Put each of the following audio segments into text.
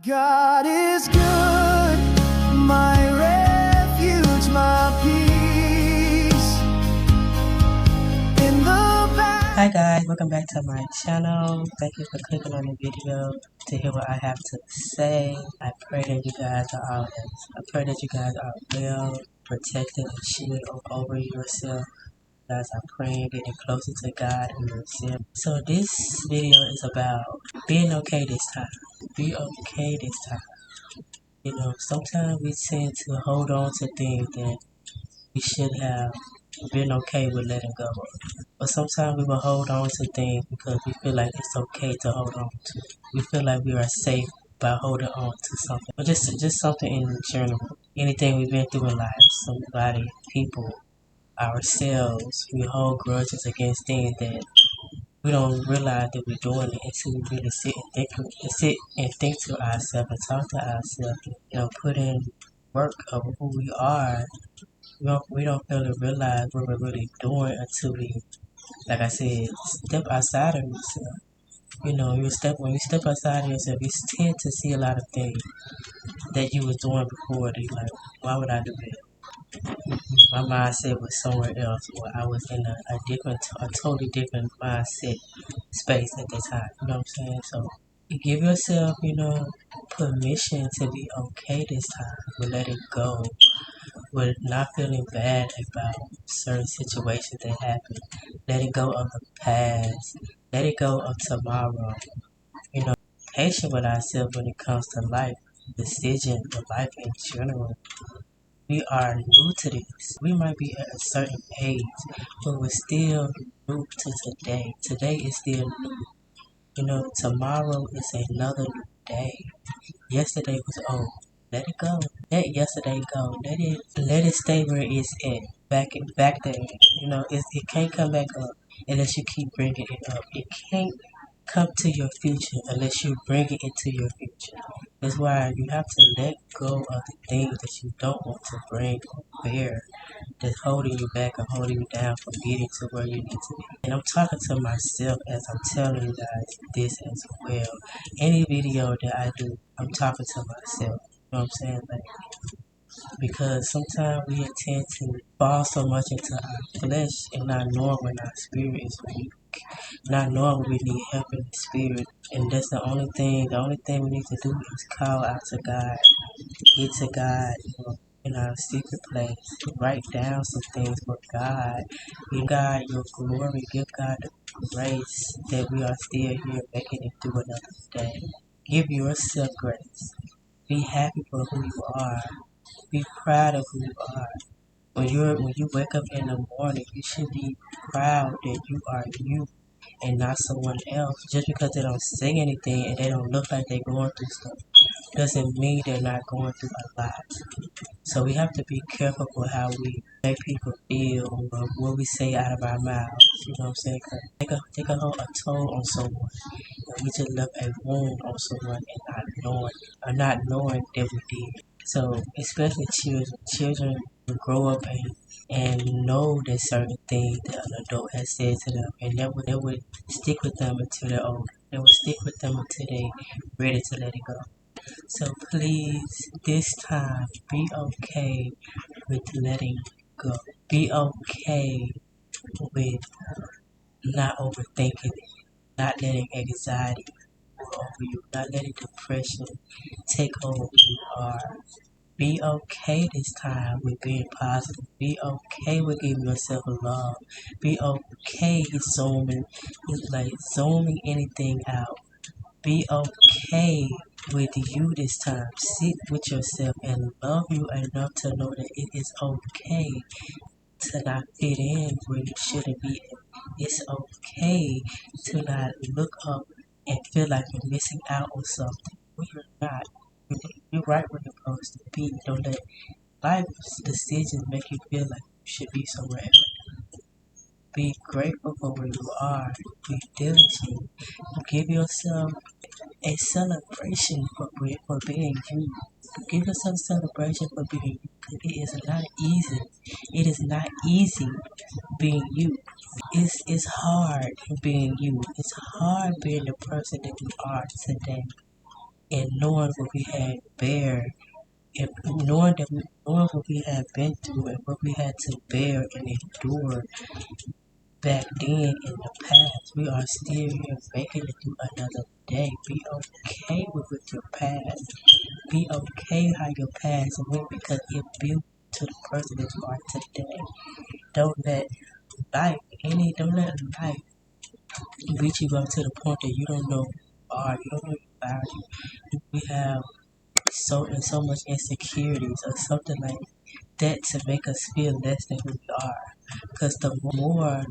God is good, my refuge, my peace in the past. Hi guys, welcome back to my channel. Thank you for clicking on the video to hear what I have to say. I pray that you guys are well protected and shielded over yourself. Guys are praying, getting closer to God and yourself. So this video is about being okay this time. Be okay this time. You know, sometimes we tend to hold on to things that we should have been okay with letting go of. But sometimes we will hold on to things because we feel like it's okay to hold on to. We feel like we are safe by holding on to something. Or just something in general. Anything we've been through in life, somebody, people, ourselves, we hold grudges against things that we don't realize that we're doing it until we really sit and think to ourselves and talk to ourselves. You know, put in work of who we are. We don't really realize what we're really doing until we, like I said, step outside of yourself. You know, when you step outside of yourself, you tend to see a lot of things that you was doing before. That you like, why would I do that? My mindset was somewhere else, or I was in a totally different mindset space at the time. You know what I'm saying? So you give yourself, permission to be okay this time. We let it go. We're not feeling bad about certain situations that happen. Letting go of the past. Let it go of tomorrow. You know, patient with ourselves when it comes to life, decision, or life in general. We are new to this. We might be at a certain age, but we're still new to today. Today is still new. You know, tomorrow is another new day. Yesterday was old. Let it go. Let yesterday go. Let it stay where it's at. Back there. You know, it can't come back up unless you keep bringing it up. It can't come to your future unless you bring it into your future. That's why you have to let go of the things that you don't want to bring or bear, that's holding you back and holding you down from getting to where you need to be. And I'm talking to myself as I'm telling you guys this as well. Any video that I do, I'm talking to myself. You know what I'm saying? Like, because sometimes we tend to fall so much into our flesh and not knowing when our spirit is weak, not knowing we need help in the spirit. And that's the only thing we need to do is call out to God, get to God, in our secret place, write down some things for God, give God your glory, give God the grace that we are still here making it through another day. Give yourself grace. Be happy for who you are. Be proud of who you are. When you wake up in the morning, you should be proud that you are you and not someone else. Just because they don't say anything and they don't look like they're going through stuff doesn't mean they're not going through a lot. So we have to be careful with how we make people feel or what we say out of our mouths. You know what I'm saying? 'Cause take a toll on someone. And we just left a wound on someone and not knowing that we did. So especially children will grow up and know that certain things that an adult has said to them, and that would stick with them until they're older. They would stick with them until they ready to let it go. So please, this time, be okay with letting go. Be okay with not overthinking it, not letting anxiety rule over you, not letting depression take over who you are. Be okay this time with being positive. Be okay with giving yourself love. Be okay zooming anything out. Be okay with you this time. Sit with yourself and love you enough to know that it is okay to not fit in where you shouldn't be at. It's okay to not look up and feel like you're missing out on something. When you're not. You're right where you're supposed to be. Don't let life's decisions make you feel like you should be somewhere else. Be grateful for where you are. Be diligent. Give yourself a celebration for being you. Give yourself a celebration for being you. It is not easy. It is not easy being you. It's hard being you. It's hard being the person that you are today. and knowing what we had bear, and knowing what we had been through and what we had to bear and endure back then in the past, we are still here making it through another day. Be okay with your past. Be okay how your past went because it built to the person that you are today. Don't let don't let life beat you up to the point that you don't know who you are, you don't know your value. We have so much insecurities or something like that to make us feel less than who we are. Because the more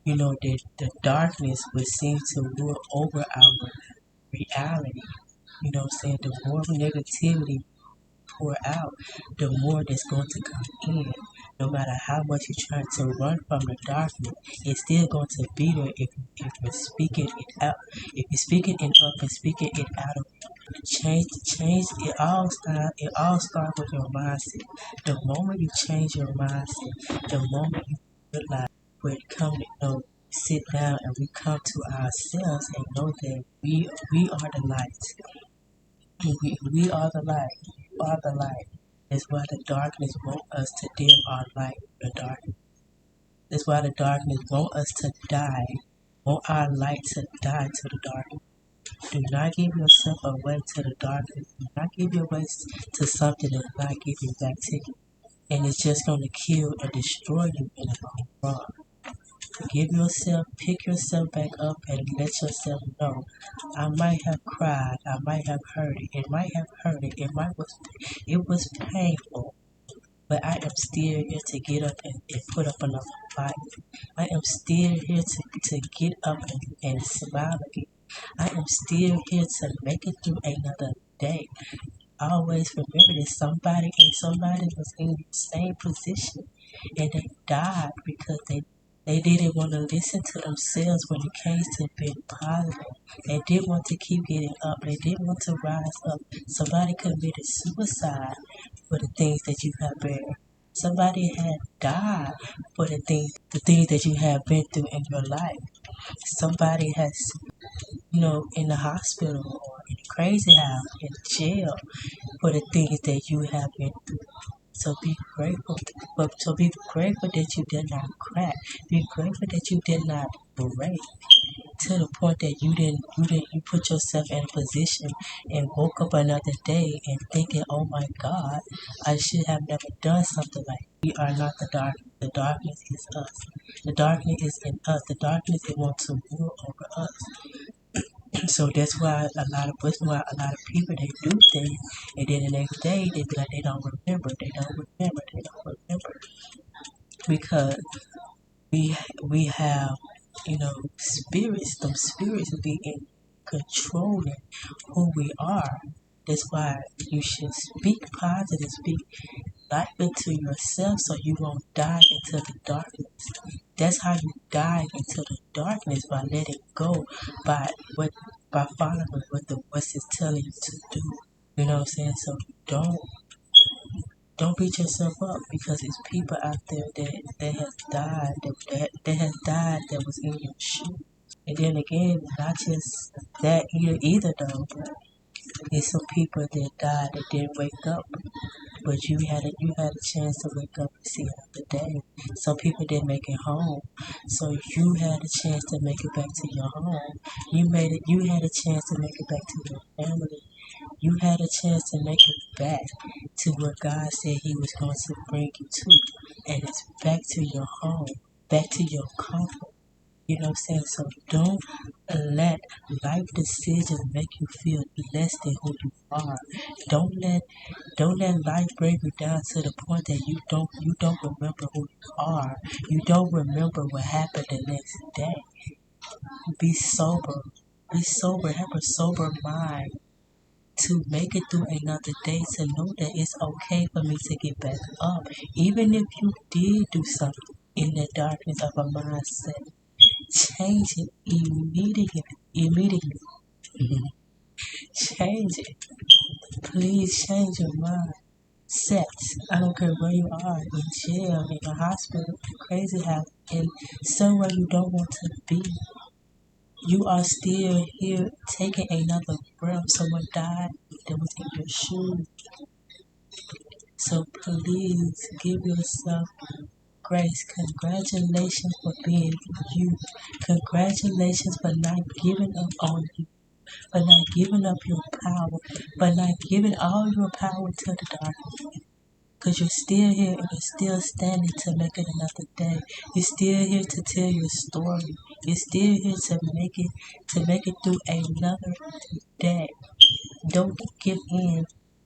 the darkness would seem to rule over our reality. You know what I'm saying? The more negativity pour out, the more that's going to come in. No matter how much you're trying to run from the darkness, it's still going to be there if you're speaking it out. If you're speaking it up and speaking it out of change it all starts with your mindset. The moment you change your mindset, the moment you realize where it come to sit down and we come to ourselves and know that we are the light. We are the light. We are the light. That's why the darkness want us to dim our light. The darkness. That's why the darkness want us to die. Want our light to die to the darkness. Do not give yourself away to the darkness. Do not give your ways to something that will not give you back to you. And it's just going to kill and destroy you in the long run. Forgive yourself, pick yourself back up, and let yourself know. I might have cried, I might have hurt it, it was painful, but I am still here to get up and put up another fight. I am still here to get up and smile again. I am still here to make it through another day. Always remember that somebody was in the same position and they died because they didn't want to listen to themselves when it came to being positive. They didn't want to keep getting up. They didn't want to rise up. Somebody committed suicide for the things that you have been. Somebody had died for the things that you have been through in your life. Somebody has, in the hospital or in the crazy house, in jail for the things that you have been through. So be grateful. So be grateful that you did not crack. Be grateful that you did not break to the point that you put yourself in a position and woke up another day and thinking, oh my God, I should have never done something like that. We are not the darkness. The darkness is us. The darkness is in us. The darkness it wants to rule over us. So that's why a lot of people they do things and then the next day they be like they don't remember, because we have spirits. Them spirits be in controlling who we are. That's why you should speak positive, speak life into yourself so you won't die into the darkness. That's how you die into the darkness, by letting go, by following what the voice is telling you to do. You know what I'm saying? So don't beat yourself up because it's people out there that has died that was in your shoes. And then again, not just that either though, but there's some people that died that didn't wake up, but you had a chance to wake up and see another day. Some people didn't make it home, so you had a chance to make it back to your home. You had a chance to make it back to your family. You had a chance to make it back to where God said He was going to bring you to, and it's back to your home, back to your comfort. You know what I'm saying? So don't let life decisions make you feel less than who you are. Don't let life bring you down to the point that you don't remember who you are. You don't remember what happened the next day. Be sober. Be sober. Have a sober mind to make it through another day, to know that it's okay for me to get back up. Even if you did do something in the darkness of a mindset, change it immediately. Immediately. Change it. Please change your mind. I don't care where you are, in jail, in a hospital, in a crazy house, in somewhere you don't want to be. You are still here taking another breath. Someone died that was in your shoes. So please give yourself grace. Congratulations for being you. Congratulations for not giving up on you. For not giving up your power. For not giving all your power to the darkness. Because you're still here and you're still standing to make it another day. You're still here to tell your story. You're still here to make it through another day. Don't give in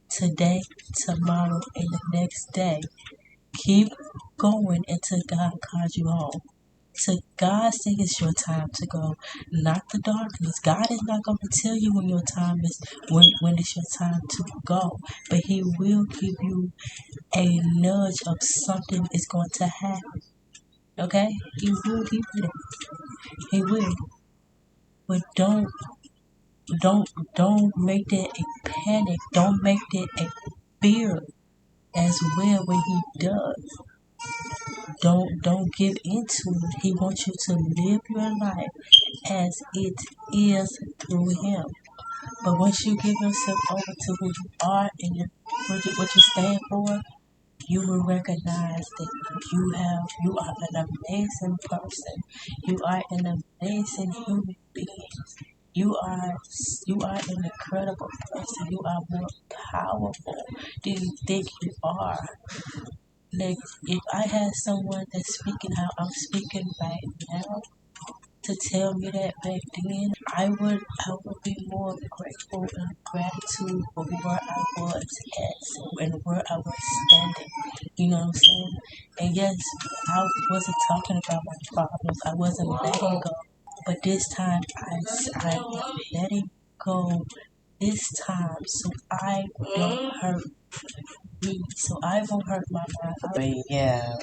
today, tomorrow, and the next day. Keep going until God calls you home. So God says it's your time to go, not the darkness. God is not going to tell you when your time is when it's your time to go, but He will give you a nudge of something is going to happen. Okay, He will give you that. He will, but don't make that a panic. Don't make that a fear as well when He does. Don't give into it. He wants you to live your life as it is through Him. But once you give yourself over to who you are and what you stand for, you will recognize that you are an amazing person. You are an amazing human being. You are an incredible person. You are more powerful than you think you are. Like, if I had someone that's speaking how I'm speaking right now to tell me that back then, I would be more grateful and gratitude for where I was at and where I was standing. You know what I'm saying? And yes, I wasn't talking about my problems. I wasn't letting go. But this time, I am letting go this time so I don't hurt me, so I won't hurt my mind. But yeah,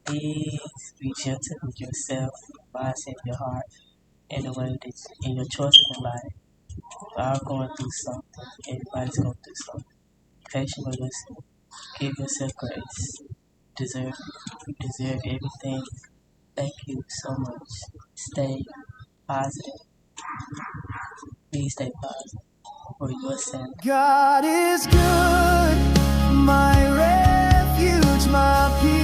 please be gentle with yourself, mindset, your heart, and the way that in your choices in life. We are going through something. Everybody's going through something. Patient with yourself. Give yourself grace. You deserve everything. Thank you so much. Stay positive. Please stay positive for your sanity. God is good, my refuge, my peace.